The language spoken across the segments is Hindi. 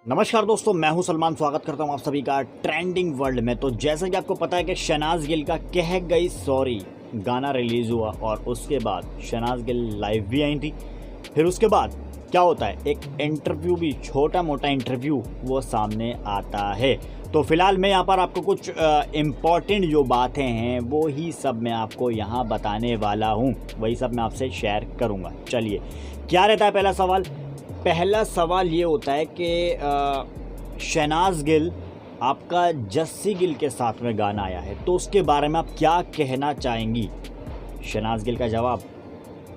नमस्कार दोस्तों, मैं हूं सलमान। स्वागत करता हूं आप सभी का ट्रेंडिंग वर्ल्ड में। तो जैसा कि आपको पता है कि शहनाज गिल का कह गई सॉरी गाना रिलीज़ हुआ और उसके बाद शहनाज गिल लाइव भी आई थी। फिर उसके बाद क्या होता है, एक इंटरव्यू भी, छोटा मोटा इंटरव्यू वो सामने आता है। तो फिलहाल मैं यहाँ पर आपको कुछ इम्पॉर्टेंट जो बातें हैं वो ही सब मैं आपको यहाँ बताने वाला हूँ, वही सब मैं आपसे शेयर करूँगा। चलिए, क्या रहता है पहला सवाल ये होता है कि शहनाज गिल, आपका जस्सी गिल के साथ में गाना आया है, तो उसके बारे में आप क्या कहना चाहेंगी? शहनाज गिल का जवाब,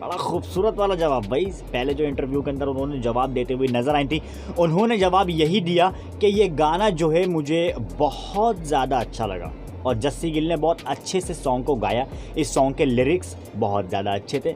बड़ा खूबसूरत वाला जवाब भाई। पहले जो इंटरव्यू के अंदर उन्होंने जवाब देते हुए नज़र आई थी, उन्होंने जवाब यही दिया कि ये गाना जो है मुझे बहुत ज़्यादा अच्छा लगा और जस्सी गिल ने बहुत अच्छे से सॉन्ग को गाया। इस सॉन्ग के लिरिक्स बहुत ज़्यादा अच्छे थे।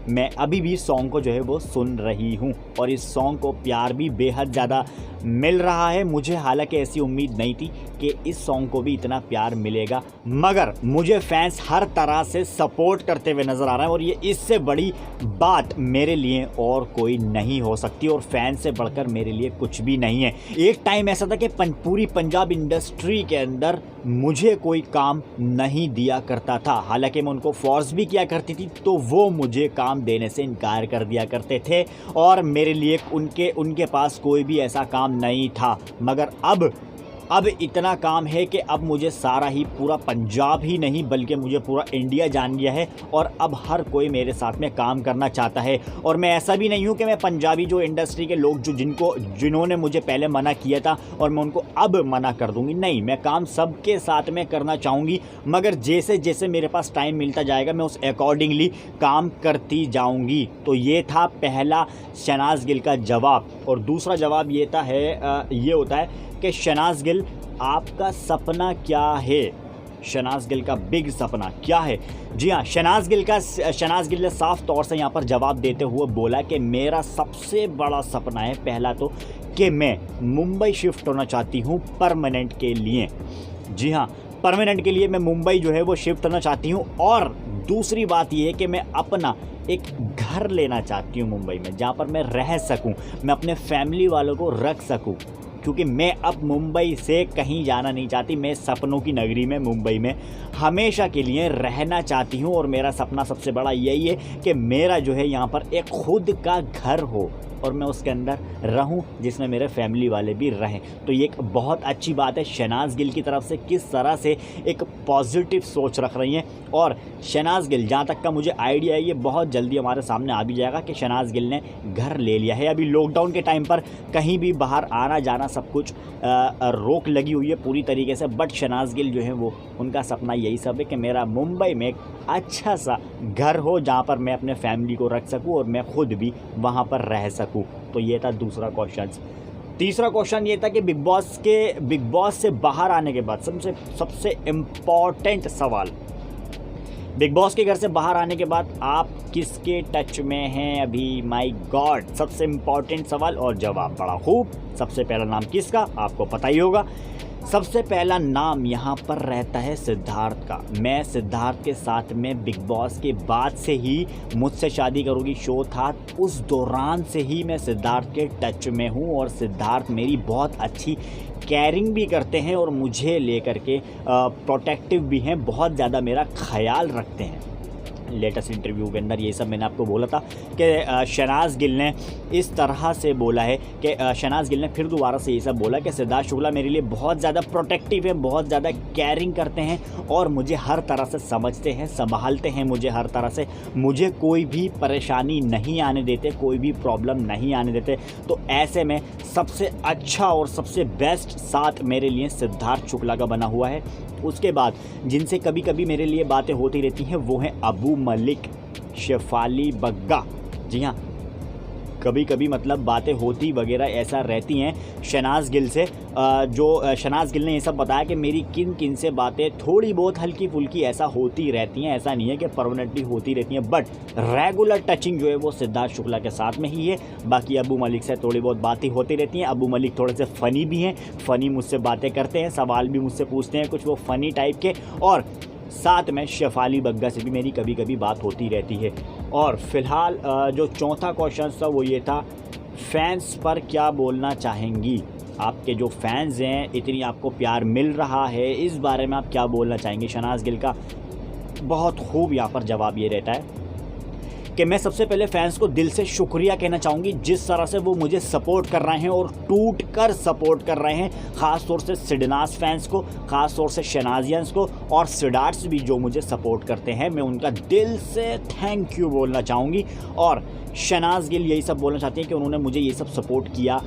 मैं अभी भी सॉन्ग को जो है वो सुन रही हूँ और इस सॉन्ग को प्यार भी बेहद ज़्यादा मिल रहा है मुझे। हालांकि ऐसी उम्मीद नहीं थी कि इस सॉन्ग को भी इतना प्यार मिलेगा, मगर मुझे फैंस हर तरह से सपोर्ट करते हुए नज़र आ रहे हैं और ये इससे बड़ी बात मेरे लिए और कोई नहीं हो सकती और फैंस से बढ़कर मेरे लिए कुछ भी नहीं है। एक टाइम ऐसा था कि पूरी पंजाब इंडस्ट्री के अंदर मुझे कोई काम नहीं दिया करता था। हालांकि मैं उनको फोर्स भी किया करती थी तो वो मुझे काम देने से इनकार कर दिया करते थे और मेरे लिए उनके पास कोई भी ऐसा काम नहीं था। मगर अब इतना काम है कि अब मुझे सारा ही पूरा पंजाब ही नहीं बल्कि मुझे पूरा इंडिया जान गया है और अब हर कोई मेरे साथ में काम करना चाहता है। और मैं ऐसा भी नहीं हूँ कि मैं पंजाबी जो इंडस्ट्री के लोग जिन्होंने मुझे पहले मना किया था और मैं उनको अब मना कर दूँगी, नहीं, मैं काम सबके साथ में करना चाहूँगी, मगर जैसे जैसे मेरे पास टाइम मिलता जाएगा मैं उस अकॉर्डिंगली काम करती जाऊँगी। तो ये था पहला शहनाज गिल का जवाब। और दूसरा जवाब ये होता है कि शहनाज गिल, आपका सपना क्या है? शहनाज गिल का बिग सपना क्या है? जी हाँ, शहनाज गिल ने साफ तौर से यहाँ पर जवाब देते हुए बोला कि मेरा सबसे बड़ा सपना है, पहला तो कि मैं मुंबई शिफ्ट होना चाहती हूँ परमानेंट के लिए। जी हाँ, परमानेंट के लिए मैं मुंबई जो है वो शिफ्ट होना चाहती हूँ। और दूसरी बात ये है कि मैं अपना एक घर लेना चाहती हूँ मुंबई में, जहाँ पर मैं रह सकूँ, मैं अपने फैमिली वालों को रख सकूँ, क्योंकि मैं अब मुंबई से कहीं जाना नहीं चाहती। मैं सपनों की नगरी में मुंबई में हमेशा के लिए रहना चाहती हूँ और मेरा सपना सबसे बड़ा यही है कि मेरा जो है यहाँ पर एक खुद का घर हो और मैं उसके अंदर रहूं जिसमें मेरे फैमिली वाले भी रहें। तो ये एक बहुत अच्छी बात है शहनाज गिल की तरफ से, किस तरह से एक पॉजिटिव सोच रख रही हैं। और शहनाज गिल, जहाँ तक का मुझे आइडिया है, ये बहुत जल्दी हमारे सामने आ भी जाएगा कि शहनाज गिल ने घर ले लिया है। अभी लॉकडाउन के टाइम पर कहीं भी बाहर आना जाना सब कुछ रोक लगी हुई है पूरी तरीके से, बट शहनाज गिल जो है वो, उनका सपना यही सब है कि मेरा मुंबई में एक अच्छा सा घर हो जहाँ पर मैं अपने फैमिली को रख सकूँ और मैं खुद भी वहाँ पर रह सकूँ। तो ये था दूसरा क्वेश्चन। तीसरा क्वेश्चन ये था कि बिग बॉस से बाहर आने के बाद सबसे इम्पॉर्टेंट सवाल, बिग बॉस के घर से बाहर आने के बाद आप किसके टच में हैं अभी? माय गॉड, सबसे इम्पॉर्टेंट सवाल और जवाब बड़ा खूब। सबसे पहला नाम किसका, आपको पता ही होगा। सबसे पहला नाम यहाँ पर रहता है सिद्धार्थ का। मैं सिद्धार्थ के साथ में बिग बॉस के बाद से ही मुझसे शादी करोगी शो था, उस दौरान से ही मैं सिद्धार्थ के टच में हूँ और सिद्धार्थ मेरी बहुत अच्छी केयरिंग भी करते हैं और मुझे लेकर के प्रोटेक्टिव भी हैं, बहुत ज़्यादा मेरा ख्याल रखते हैं। लेटेस्ट इंटरव्यू के अंदर ये सब मैंने आपको बोला था कि शहनाज गिल ने इस तरह से बोला है कि शहनाज गिल ने फिर दोबारा से ये सब बोला कि सिद्धार्थ शुक्ला मेरे लिए बहुत ज़्यादा प्रोटेक्टिव है, बहुत ज़्यादा केयरिंग करते हैं और मुझे हर तरह से समझते हैं, संभालते हैं मुझे हर तरह से, मुझे कोई भी परेशानी नहीं आने देते, कोई भी प्रॉब्लम नहीं आने देते। तो ऐसे में सबसे अच्छा और सबसे बेस्ट साथ मेरे लिए सिद्धार्थ शुक्ला का बना हुआ है। उसके बाद जिनसे कभी कभी मेरे लिए बातें होती रहती हैं वो हैं अबू मलिक, शेफाली बग्गा। जी हाँ, कभी कभी मतलब बातें होती वगैरह ऐसा रहती हैं शहनाज गिल से। जो शहनाज गिल ने ये सब बताया कि मेरी किन किन से बातें थोड़ी बहुत हल्की फुल्की ऐसा होती रहती हैं, ऐसा नहीं है कि परमानेंटली होती रहती हैं, बट रेगुलर टचिंग जो है वो सिद्धार्थ शुक्ला के साथ में ही है। बाकी अबू मलिक से थोड़ी बहुत बातें होती रहती हैं। अबू मलिक थोड़े से फ़नी भी हैं, फ़नी मुझसे बातें करते हैं, सवाल भी मुझसे पूछते हैं कुछ वो फ़नी टाइप के। और साथ में शेफाली बग्गा से भी मेरी कभी कभी बात होती रहती है। और फिलहाल जो चौथा क्वेश्चन था वो ये था फैंस पर क्या बोलना चाहेंगी? आपके जो फैंस हैं, इतनी आपको प्यार मिल रहा है, इस बारे में आप क्या बोलना चाहेंगे? शहनाज गिल का बहुत खूब यहाँ पर जवाब ये रहता है कि मैं सबसे पहले फैंस को दिल से शुक्रिया कहना चाहूँगी, जिस तरह से वो मुझे सपोर्ट कर रहे हैं और टूट कर सपोर्ट कर रहे हैं, ख़ास तौर से सिडनास फैंस को, ख़ास तौर से शहनाजियंस को और सिडार्ट्स भी जो मुझे सपोर्ट करते हैं। मैं उनका दिल से थैंक यू बोलना चाहूँगी। और शहनाज गिल यही सब बोलना चाहती हैं कि उन्होंने मुझे ये सब सपोर्ट किया,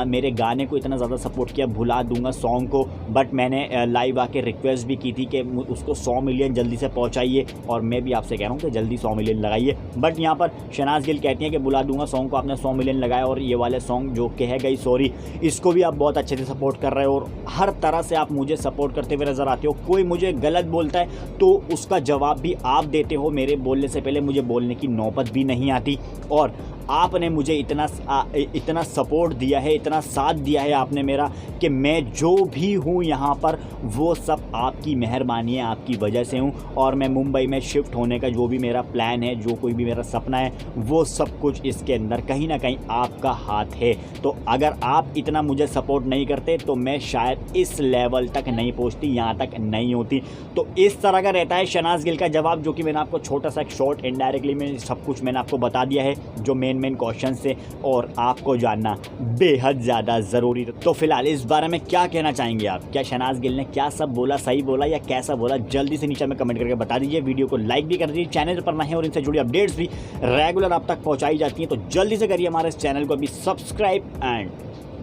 मेरे गाने को इतना ज़्यादा सपोर्ट किया, भुला दूंगा सॉन्ग को, बट मैंने लाइव आके रिक्वेस्ट भी की थी कि उसको 100 मिलियन जल्दी से पहुंचाइए, और मैं भी आपसे कह रहा हूँ कि जल्दी 100 मिलियन लगाइए। बट यहाँ पर शहनाज गिल कहती हैं कि भुला दूंगा सॉन्ग को आपने 100 मिलियन लगाया, और ये वाले सॉन्ग जो कह गई सॉरी, इसको भी आप बहुत अच्छे से सपोर्ट कर रहे हो और हर तरह से आप मुझे सपोर्ट करते हुए नज़र आते हो। कोई मुझे गलत बोलता है तो उसका जवाब भी आप देते हो, मेरे बोलने से पहले मुझे बोलने की नौबत भी नहीं आती। और आपने मुझे इतना सपोर्ट दिया है, इतना साथ दिया है आपने मेरा, कि मैं जो भी हूँ यहाँ पर वो सब आपकी मेहरबानी है, आपकी वजह से हूँ। और मैं मुंबई में शिफ्ट होने का जो भी मेरा प्लान है, जो कोई भी मेरा सपना है, वो सब कुछ इसके अंदर कहीं ना कहीं आपका हाथ है। तो अगर आप इतना मुझे सपोर्ट नहीं करते तो मैं शायद इस लेवल तक नहीं पहुँचती, यहाँ तक नहीं होती। तो इस तरह का रहता है शहनाज गिल का जवाब, जो कि मैंने आपको छोटा सा एक शॉर्ट इनडायरेक्टली में सब कुछ मैंने आपको बता दिया है, जो मेन क्वेश्चन से, और आपको जानना बेहद ज़्यादा ज़रूरी। तो फिलहाल इस बारे में क्या कहना चाहेंगे आप? क्या शहनाज गिल ने क्या सब बोला सही बोला या कैसा बोला? जल्दी से नीचे में कमेंट करके बता दीजिए। वीडियो को लाइक भी कर दीजिए, चैनल पर नए हैं और इनसे जुड़ी अपडेट्स भी रेगुलर आप तक पहुंचाई जाती हैं, तो जल्दी से करिए हमारे इस चैनल को अभी सब्सक्राइब, एंड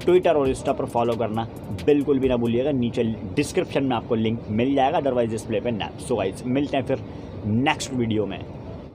ट्विटर और इंस्टा पर फॉलो करना बिल्कुल भी ना भूलिएगा। नीचे डिस्क्रिप्शन में आपको लिंक मिल जाएगा, अदरवाइज डिस्प्ले पे ना। सो गाइस, मिलते हैं फिर नेक्स्ट वीडियो में।